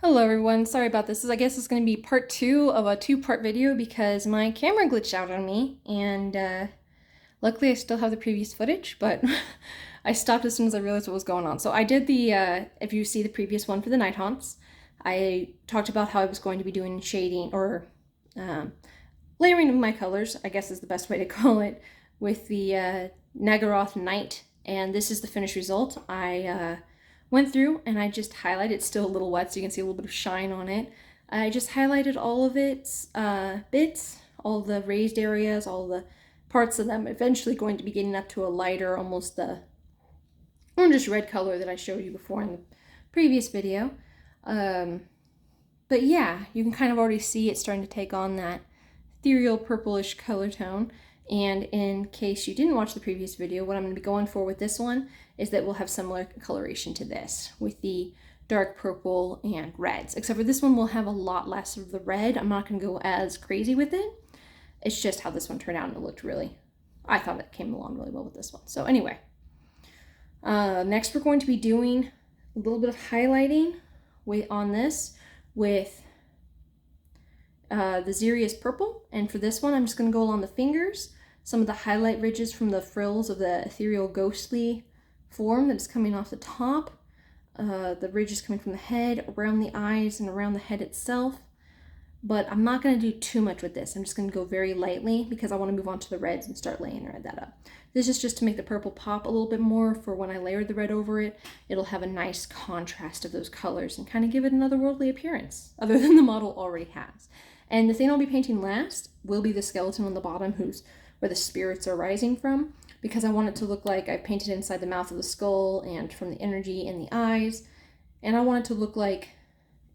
Hello everyone, sorry about this. I guess it's going to be part 2 of a 2-part video because my camera glitched out on me, and luckily I still have the previous footage, but I stopped as soon as I realized what was going on. So I did if you see the previous one for the Nighthaunts, I talked about how I was going to be doing shading, or layering of my colors, I guess is the best way to call it, with the Nagaroth Night, and this is the finished result. I went through and I just highlighted. It's still a little wet, so you can see a little bit of shine on it. I just highlighted all of its bits, all the raised areas, all the parts of them, eventually going to be getting up to a lighter, almost the orangish red color that I showed you before in the previous video. But yeah, you can kind of already see it starting to take on that ethereal purplish color tone. And in case you didn't watch the previous video, what I'm going to be going for with this one is that we'll have similar coloration to this with the dark purple and reds, except for this one will have a lot less of the red. I'm not going to go as crazy with it. It's just how this one turned out, and it looked really, I thought it came along really well with this one. So anyway, next we're going to be doing a little bit of highlighting on this with the Xerius purple, and for this one I'm just going to go along the fingers, some of the highlight ridges from the frills of the ethereal ghostly form that is coming off the top, the ridges coming from the head, around the eyes, and around the head itself. But I'm not going to do too much with this. I'm just going to go very lightly because I want to move on to the reds and start laying that up. This is just to make the purple pop a little bit more for when I layer the red over it. It'll have a nice contrast of those colors and kind of give it an otherworldly appearance, other than the model already has. And the thing I'll be painting last will be the skeleton on the bottom, where the spirits are rising from, because I want it to look like I've painted inside the mouth of the skull and from the energy in the eyes, and I want it to look like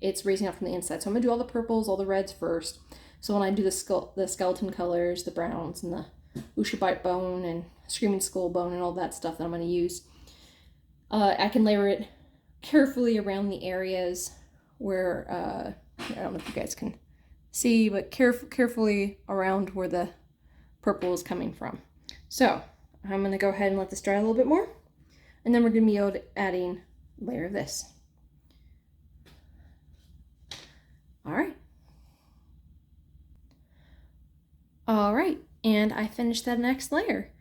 it's raising up from the inside. So I'm going to do all the purples, all the reds first. So when I do the skeleton colors, the browns, and the Ushabite bone and Screaming Skull bone and all that stuff that I'm going to use, I can layer it carefully around the areas where, I don't know if you guys can see, but carefully around where the purple is coming from. So I'm going to go ahead and let this dry a little bit more, and then we're going to be adding a layer of this. All right, and I finished that next layer.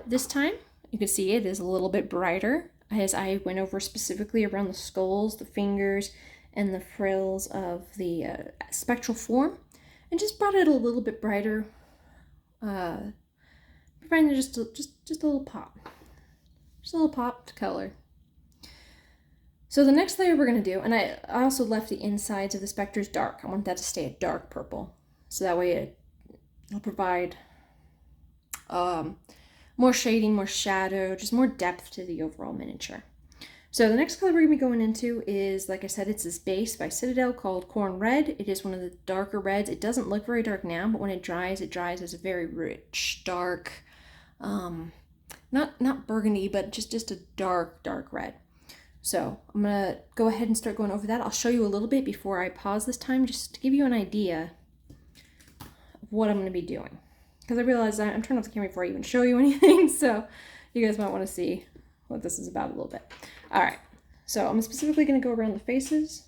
This time you can see it is a little bit brighter, as I went over specifically around the skulls, the fingers, and the frills of the spectral form, and just brought it a little bit brighter, providing just a little pop. Just a little pop to color. So the next layer we're going to do, and I also left the insides of the specters dark. I want that to stay a dark purple, so that way it'll provide more shading, more shadow, just more depth to the overall miniature. So the next color we're going to be going into is, like I said, it's this base by Citadel called Corn Red. It is one of the darker reds. It doesn't look very dark now, but when it dries as a very rich, dark, not burgundy, but just a dark red. So I'm going to go ahead and start going over that. I'll show you a little bit before I pause this time, just to give you an idea of what I'm going to be doing. Because I realize I'm turning off the camera before I even show you anything, so you guys might want to see what this is about a little bit. All right, so I'm specifically going to go around the faces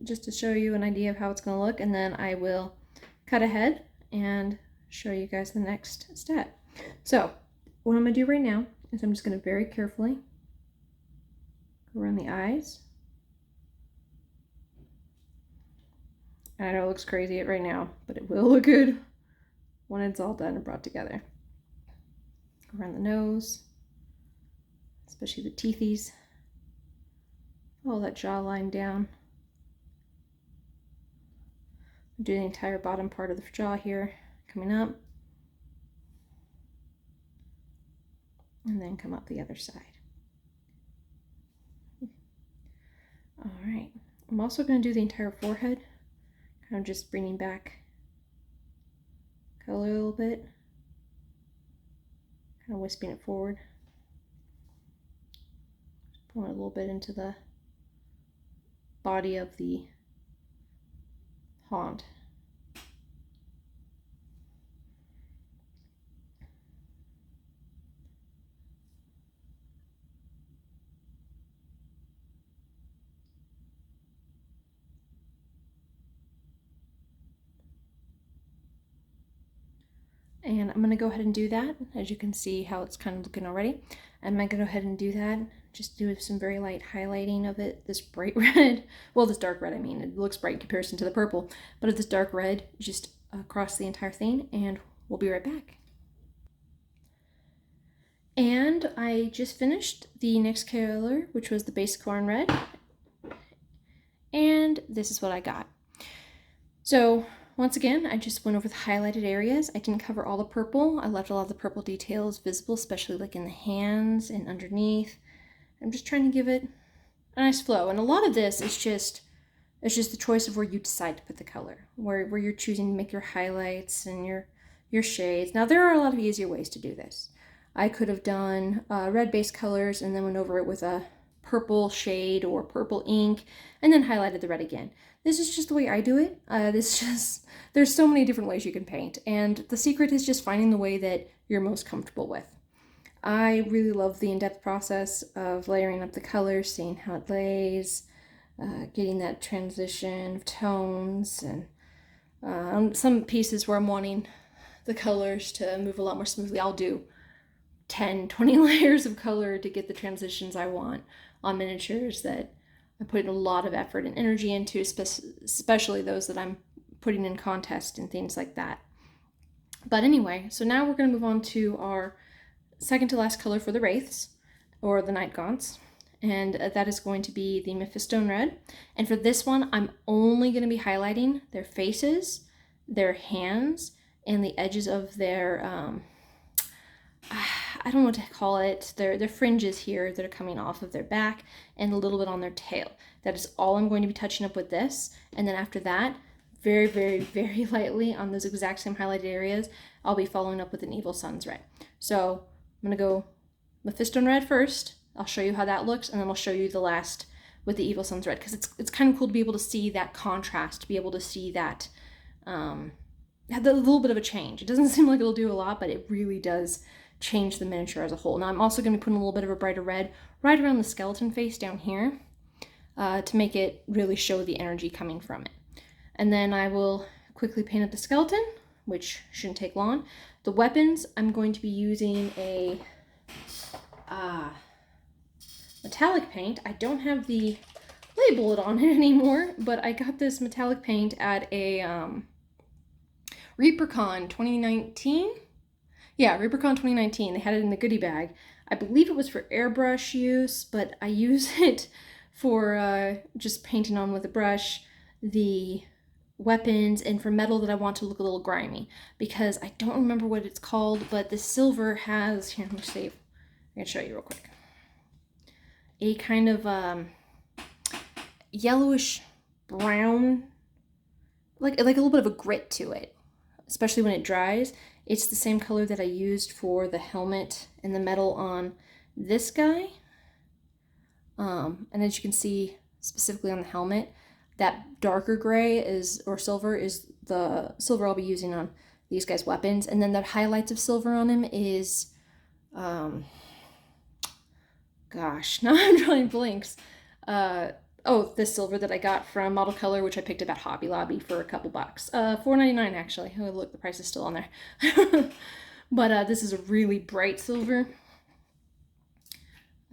just to show you an idea of how it's going to look, and then I will cut ahead and show you guys the next step. So what I'm going to do right now is I'm just going to very carefully go around the eyes. And I know it looks crazy right now, but it will look good when it's all done and brought together. Go around the nose, especially the teethies. All that jawline down. Do the entire bottom part of the jaw here, coming up. And then come up the other side. All right, I'm also going to do the entire forehead, kind of just bringing back color a little bit, kind of wisping it forward, pulling it a little bit into the body of the haunt. and I'm going to go ahead and do that. As you can see how it's kind of looking already. I'm going to go ahead and do that. Just do some very light highlighting of it. This bright red, well, this dark red, I mean, it looks bright in comparison to the purple, but of this dark red just across the entire thing, and we'll be right back. And I just finished the next color, which was the basic corn red, and this is what I got. So once again, I just went over the highlighted areas. I didn't cover all the purple. I left a lot of the purple details visible, especially like in the hands and underneath. I'm just trying to give it a nice flow. And a lot of this is just, it's just the choice of where you decide to put the color, where you're choosing to make your highlights and your shades. Now there are a lot of easier ways to do this. I could have done red base colors and then went over it with a purple shade or purple ink and then highlighted the red again. This is just the way I do it. There's so many different ways you can paint, and the secret is just finding the way that you're most comfortable with. I really love the in-depth process of layering up the colors, seeing how it lays, getting that transition of tones, and some pieces where I'm wanting the colors to move a lot more smoothly, I'll do 10, 20 layers of color to get the transitions I want on miniatures that I put a lot of effort and energy into, especially those that I'm putting in contest and things like that. But anyway, so now we're going to move on to our second to last color for the Wraiths, or the Nighthaunts, and that is going to be the Mephistone Red. And for this one, I'm only going to be highlighting their faces, their hands, and the edges of their, I don't know what to call it, their fringes here that are coming off of their back, and a little bit on their tail. That is all I'm going to be touching up with this. And then after that, very, very, very lightly on those exact same highlighted areas, I'll be following up with an Evil Sun's Red. So I'm going to go Mephistone Red first. I'll show you how that looks, and then I'll show you the last with the Evil Sun's Red, because it's kind of cool to be able to see that contrast, to be able to see that a little bit of a change. It doesn't seem like it'll do a lot, but it really does change the miniature as a whole. Now I'm also going to be putting a little bit of a brighter red right around the skeleton face down here to make it really show the energy coming from it. And then I will quickly paint up the skeleton, which shouldn't take long. The weapons, I'm going to be using a metallic paint. I don't have the label on it anymore, but I got this metallic paint at a ReaperCon 2019. Yeah, ReaperCon 2019. They had it in the goodie bag. I believe it was for airbrush use, but I use it for just painting on with a brush the weapons, and for metal that I want to look a little grimy, because I don't remember what it's called, but the silver has, here, let me see, I can show you real quick, a kind of yellowish brown, like a little bit of a grit to it, especially when it dries. It's the same color that I used for the helmet and the metal on this guy, and as you can see specifically on the helmet, that darker gray is, or silver, is the silver I'll be using on these guys' weapons. And then the highlights of silver on him is, gosh, now I'm drawing blanks. Oh, this silver that I got from Model Color, which I picked up at Hobby Lobby for a couple bucks. $4.99 actually. Oh, look, the price is still on there. But this is a really bright silver.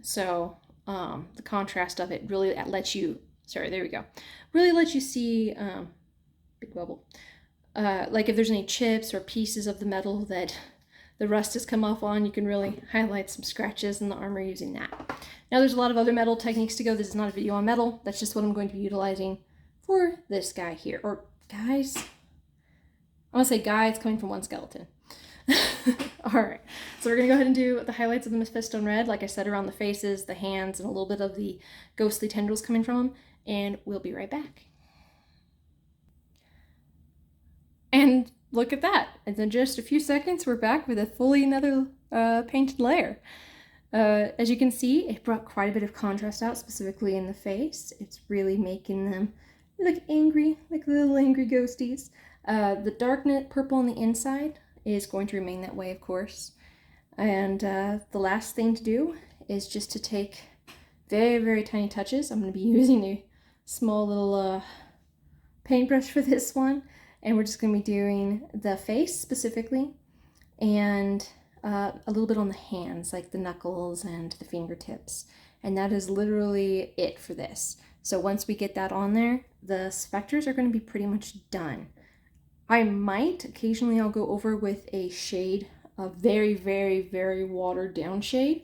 So the contrast of it really lets you, sorry, there we go. Really lets you see, big bubble, like if there's any chips or pieces of the metal that the rust has come off on, you can really highlight some scratches in the armor using that. Now there's a lot of other metal techniques to go. This is not a video on metal. That's just what I'm going to be utilizing for this guy here. Or guys, I want to say guy, it's coming from one skeleton. Alright, so we're going to go ahead and do the highlights of the Mephistone Red, like I said, around the faces, the hands, and a little bit of the ghostly tendrils coming from them, and we'll be right back. And look at that. And in just a few seconds, we're back with a fully another painted layer. As you can see, it brought quite a bit of contrast out, specifically in the face. It's really making them look angry, like little angry ghosties. The dark purple on the inside is going to remain that way, of course. And the last thing to do is just to take very, very tiny touches. I'm going to be using a small little paintbrush for this one. And we're just going to be doing the face specifically. and a little bit on the hands, like the knuckles and the fingertips. And that is literally it for this. So once we get that on there, the specters are going to be pretty much done. I might, occasionally I'll go over with a shade, a very, very, very watered down shade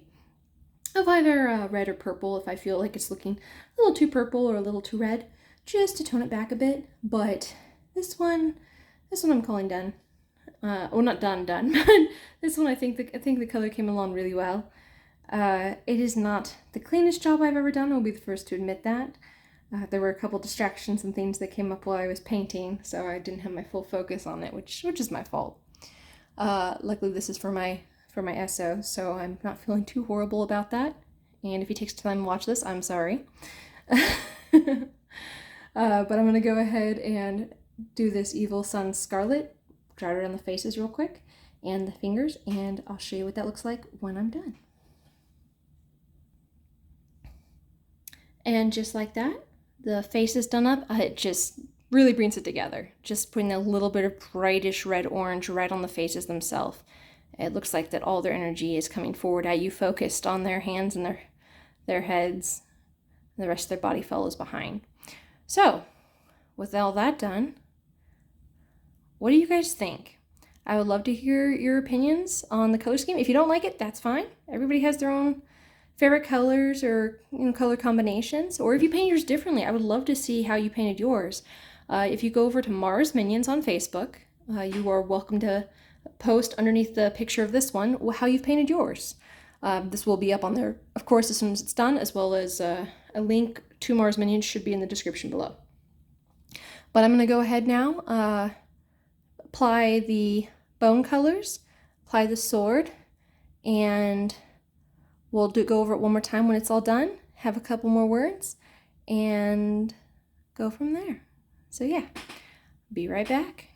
of either red or purple if I feel like it's looking a little too purple or a little too red, just to tone it back a bit. But this one I'm calling done. Well, not done, but this one I think the color came along really well. It is not the cleanest job I've ever done. I'll be the first to admit that. There were a couple distractions and things that came up while I was painting, so I didn't have my full focus on it, which is my fault. Luckily, this is for my SO, so I'm not feeling too horrible about that. And if he takes time to watch this, I'm sorry. But I'm gonna go ahead and do this Evil Sun Scarlet, dry it on the faces real quick, and the fingers, and I'll show you what that looks like when I'm done. And just like that, the face is done up. It just really brings it together. Just putting a little bit of brightish red orange right on the faces themselves. It looks like that all their energy is coming forward at you, focused on their hands and their heads. The rest of their body follows behind. So, with all that done, what do you guys think? I would love to hear your opinions on the color scheme. If you don't like it, that's fine. Everybody has their own favorite colors or color combinations, or if you paint yours differently, I would love to see how you painted yours. If you go over to Mars Minions on Facebook, you are welcome to post underneath the picture of this one how you've painted yours. This will be up on there, of course, as soon as it's done, as well as a link to Mars Minions should be in the description below. But I'm going to go ahead now, apply the bone colors, apply the sword, and we'll go over it one more time when it's all done, have a couple more words, and go from there. So yeah, be right back.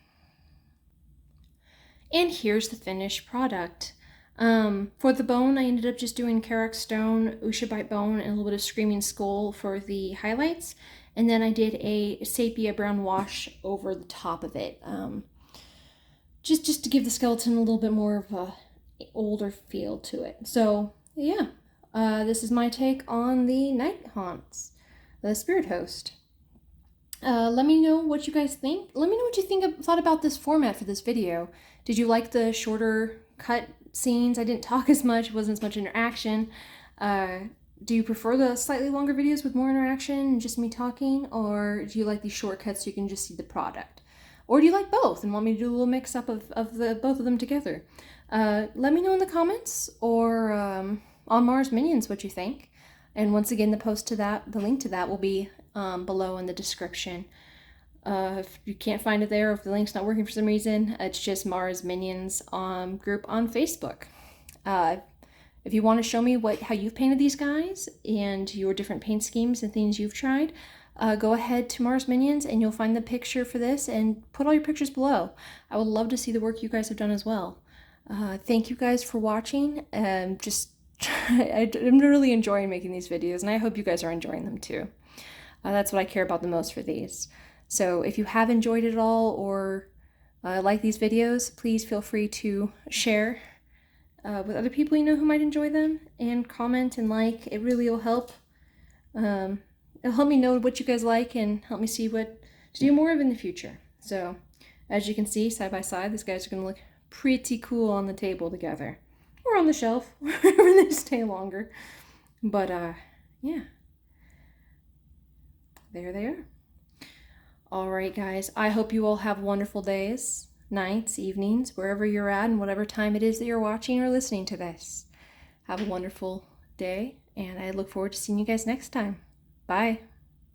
And here's the finished product. For the bone, I ended up just doing Karak Stone, Ushabite Bone, and a little bit of Screaming Skull for the highlights. And then I did a sepia brown wash over the top of it, just to give the skeleton a little bit more of a older feel to it. So yeah, this is my take on the Nighthaunts, the Spirit Host. Let me know what you guys think. Let me know what you thought about this format for this video. Did you like the shorter cut scenes? I didn't talk as much, wasn't as much interaction. Do you prefer the slightly longer videos with more interaction and just me talking? Or do you like these shortcuts so you can just see the product? Or do you like both and want me to do a little mix up of both of them together? Let me know in the comments or on Mars Minions what you think. And once again, the link to that will be below in the description. If you can't find it there, if the link's not working for some reason, it's just Mars Minions group on Facebook. If you want to show me how you've painted these guys and your different paint schemes and things you've tried, go ahead to Mars Minions and you'll find the picture for this and put all your pictures below. I would love to see the work you guys have done as well. Thank you guys for watching. I'm really enjoying making these videos, and I hope you guys are enjoying them too. That's what I care about the most for these. So if you have enjoyed it all or like these videos, please feel free to share with other people you know who might enjoy them, and comment and like. It really will help. It'll help me know what you guys like and help me see what to do more of in the future. So as you can see, side by side, these guys are going to look pretty cool on the table together. Or on the shelf, wherever they stay longer. But yeah. There they are. Alright guys, I hope you all have wonderful days, nights, evenings, wherever you're at and whatever time it is that you're watching or listening to this. Have a wonderful day, and I look forward to seeing you guys next time. Bye.